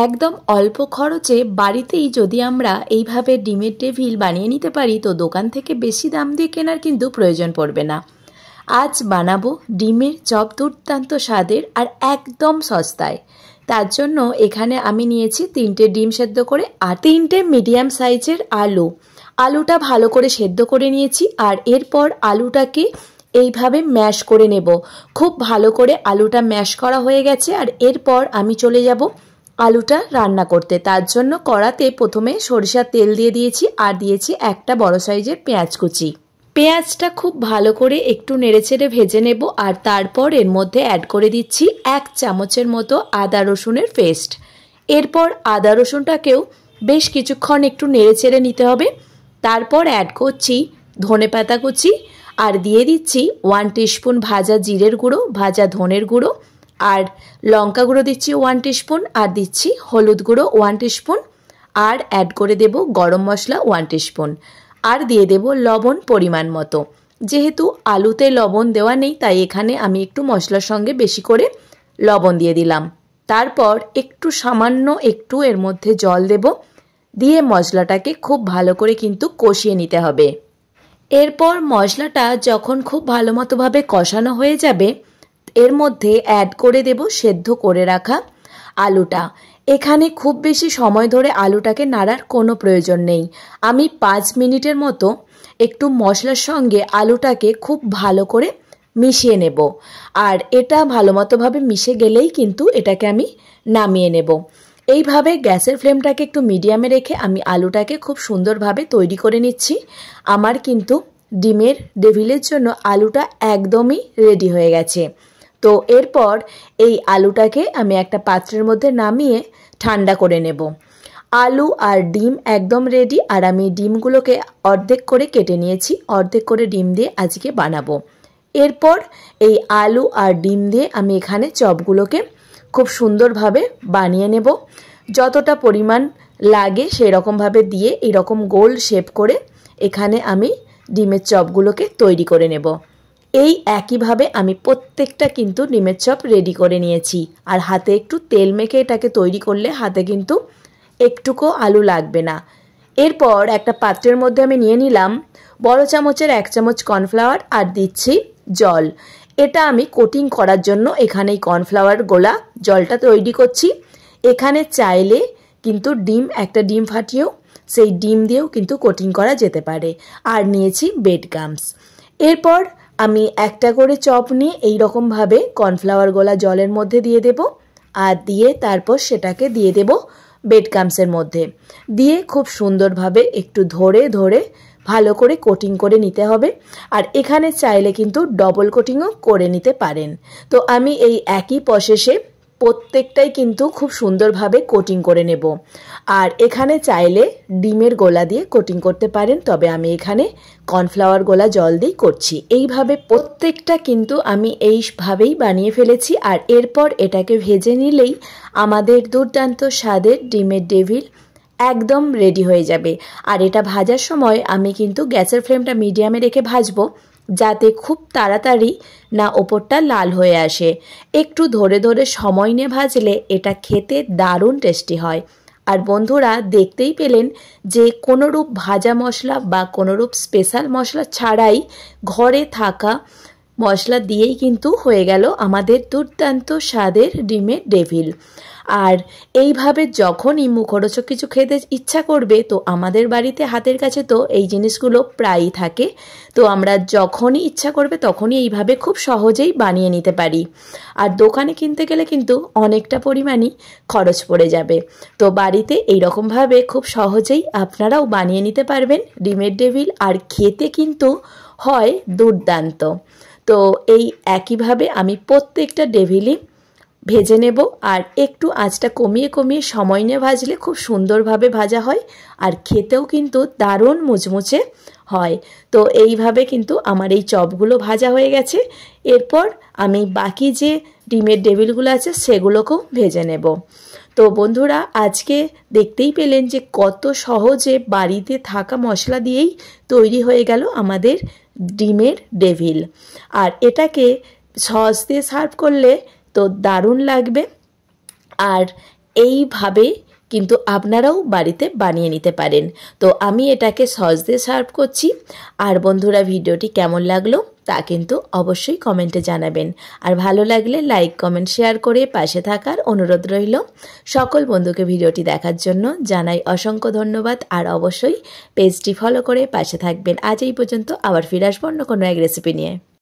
একদম অল্প খরচে বাড়িতেই যদি আমরা এইভাবে ডিমের টেবিল বানিয়ে নিতে পারি তো দোকান থেকে বেশি দাম দিয়ে কেনার কিন্তু প্রয়োজন পড়বে না। আজ বানাবো ডিমের চপ, দুর্দান্ত স্বাদের আর একদম সস্তায়। তার জন্য এখানে আমি নিয়েছি 3টে ডিম সেদ্ধ করে আর 3টে মিডিয়াম সাইজের আলুটা ভালো করে সেদ্ধ করে নিয়েছি। আর এরপর আলুটাকে এইভাবে ম্যাশ করে নেব। খুব ভালো করে আলুটা ম্যাশ করা হয়ে গেছে। আর এরপর আমি চলে যাব আলুটা রান্না করতে। তার জন্য কড়াতে প্রথমে সরিষার তেল দিয়ে দিয়েছি আর দিয়েছি একটা বড় সাইজের পেঁয়াজ কুচি। পেঁয়াজটা খুব ভালো করে একটু নেড়েচেড়ে ভেজে নেব। আর তারপর এর মধ্যে অ্যাড করে দিচ্ছি 1 চামচের মতো আদা রসুনের পেস্ট। এরপর আদা রসুনটাকেও বেশ কিছুক্ষণ একটু নেড়েচেড়ে নিতে হবে। তারপর অ্যাড করছি ধনেপাতা কুচি আর দিয়ে দিচ্ছি 1 টিস্পুন ভাজা জিরের গুঁড়ো, ভাজা ধনের গুঁড়ো আর লঙ্কা গুঁড়ো দিচ্ছি 1 টিস্পুন আর দিচ্ছি হলুদ গুঁড়ো 1 টিস্পুন আর অ্যাড করে দেব গরম মশলা 1 টিস্পুন আর দিয়ে দেব লবণ পরিমাণ মতো। যেহেতু আলুতে লবণ দেওয়া নেই তাই এখানে আমি একটু মশলার সঙ্গে বেশি করে লবণ দিয়ে দিলাম। তারপর একটু সামান্য একটু এর মধ্যে জল দেব, দিয়ে মশলাটাকে খুব ভালো করে কিন্তু কষিয়ে নিতে হবে। এরপর মশলাটা যখন খুব ভালো মতোভাবে কষানো হয়ে যাবে এর মধ্যে অ্যাড করে দেব সেদ্ধ করে রাখা আলুটা। এখানে খুব বেশি সময় ধরে আলুটাকে নাড়ার কোনো প্রয়োজন নেই। আমি 5 মিনিটের মতো একটু মশলার সঙ্গে আলুটাকে খুব ভালো করে মিশিয়ে নেব। আর এটা ভালো মতোভাবে মিশে গেলেই কিন্তু এটাকে আমি নামিয়ে নেব। এইভাবে গ্যাসের ফ্লেমটাকে একটু মিডিয়ামে রেখে আমি আলুটাকে খুব সুন্দরভাবে তৈরি করে নিচ্ছি। আমার কিন্তু ডিমের ডেভিলের জন্য আলুটা একদমই রেডি হয়ে গেছে। তো এরপর এই আলুটাকে আমি একটা পাত্রের মধ্যে নামিয়ে ঠান্ডা করে নেব। আলু আর ডিম একদম রেডি। আর আমি ডিমগুলোকে অর্ধেক করে কেটে নিয়েছি, অর্ধেক করে ডিম দিয়ে আজকে বানাবো। এরপর এই আলু আর ডিম দিয়ে আমি এখানে চপগুলোকে খুব সুন্দরভাবে বানিয়ে নেব। যতটা পরিমাণ লাগে সেই রকমভাবে দিয়ে এরকম গোল শেপ করে এখানে আমি ডিমের চপগুলোকে তৈরি করে নেব। এই একইভাবে আমি প্রত্যেকটা কিন্তু ডিমের চপ রেডি করে নিয়েছি। আর হাতে একটু তেল মেখে এটাকে তৈরি করলে হাতে কিন্তু একটুকু আলু লাগবে না। এরপর একটা পাত্রের মধ্যে আমি নিয়ে নিলাম বড় চামচের 1 চামচ কর্নফ্লাওয়ার আর দিচ্ছি জল। এটা আমি কোটিং করার জন্য এখানে কর্নফ্লাওয়ার গোলা জলটা তৈরি করছি। এখানে চাইলে কিন্তু একটা ডিম ফাটিয়েও সেই ডিম দিয়েও কিন্তু কোটিং করা যেতে পারে। আর নিয়েছি ব্রেড ক্রাম্বস। এরপর আমি একটা করে চপ নিয়ে এইরকমভাবে কর্নফ্লাওয়ার গোলা জলের মধ্যে দিয়ে দেব আর দিয়ে তারপর সেটাকে দিয়ে দেব ব্রেড ক্রাম্বসের মধ্যে দিয়ে খুব সুন্দরভাবে একটু ধরে ধরে ভালো করে কোটিং করে নিতে হবে। আর এখানে চাইলে কিন্তু ডবল কোটিংও করে নিতে পারেন। তো আমি এই একই প্রসেসে প্রত্যেকটাই কিন্তু খুব সুন্দরভাবে কোটিং করে নেব। আর এখানে চাইলে ডিমের গোলা দিয়ে কোটিং করতে পারেন, তবে আমি এখানে কর্নফ্লাওয়ার গোলা জল দিয়ে করছি। এইভাবে প্রত্যেকটা কিন্তু আমি এইভাবেই বানিয়ে ফেলেছি। আর এরপর এটাকে ভেজে নিলেই আমাদের দুর্দান্ত স্বাদের ডিমের ডেভিল একদম রেডি হয়ে যাবে। আর এটা ভাজার সময় আমি কিন্তু গ্যাসের ফ্লেমটা মিডিয়ামে রেখে ভাজবো, যাতে খুব তাড়াতাড়ি না ওপরটা লাল হয়ে আসে। একটু ধরে ধরে সময় নিয়ে ভাজলে এটা খেতে দারুণ টেস্টি হয়। আর বন্ধুরা দেখতেই পেলেন যে কোনোরূপ ভাজা মশলা বা কোনোরূপ স্পেশাল মশলা ছাড়াই ঘরে থাকা মশলা দিয়েই কিন্তু হয়ে গেল আমাদের দুর্দান্ত স্বাদের ডিমের ডেভিল। আর এইভাবে যখনই মুখরোচক কিছু খেতে ইচ্ছা করবে তো আমাদের বাড়িতে হাতের কাছে তো এই জিনিসগুলো প্রায়ই থাকে। তো আমরা যখনই ইচ্ছা করবে তখনই এইভাবে খুব সহজেই বানিয়ে নিতে পারি। আর দোকানে কিনতে গেলে কিন্তু অনেকটা পরিমাণই খরচ পড়ে যাবে। তো বাড়িতে এইরকমভাবে খুব সহজেই আপনারাও বানিয়ে নিতে পারবেন ডিমের ডেভিল। আর খেতে কিন্তু হয় দুর্দান্ত। তো এই একইভাবে আমি প্রত্যেকটা ডেভিলই ভেজে নেব। আর একটু আঁচটা কমিয়ে কমিয়ে সময় নিয়ে ভাজলে খুব সুন্দরভাবে ভাজা হয় আর খেতেও কিন্তু দারুণ মুচমুচে হয়। তো এইভাবে কিন্তু আমার এই চপগুলো ভাজা হয়ে গেছে। এরপর আমি বাকি যে ডিমের ডেভিলগুলো আছে সেগুলোকেও ভেজে নেব। তো বন্ধুরা আজকে দেখতেই পেলেন যে কত সহজে বাড়িতে থাকা মশলা দিয়েই তৈরি হয়ে গেল আমাদের ডিমের ডেভিল। আর এটাকে সস দিয়ে সার্ভ করলে তো দারুণ লাগবে। আর এইভাবে কিন্তু আপনারাও বাড়িতে বানিয়ে নিতে পারেন। তো আমি এটাকে সস দিয়ে সার্ভ করছি। আর বন্ধুরা, ভিডিওটি কেমন লাগলো তা কিন্তু অবশ্যই কমেন্টে জানাবেন। আর ভালো লাগলে লাইক, কমেন্ট, শেয়ার করে পাশে থাকার অনুরোধ রইল। সকল বন্ধুকে ভিডিওটি দেখার জন্য জানাই অসংখ্য ধন্যবাদ। আর অবশ্যই পেজটি ফলো করে পাশে থাকবেন। আজ এই পর্যন্ত, আবার ফিরে আসবো অন্য কোনো এক রেসিপি নিয়ে।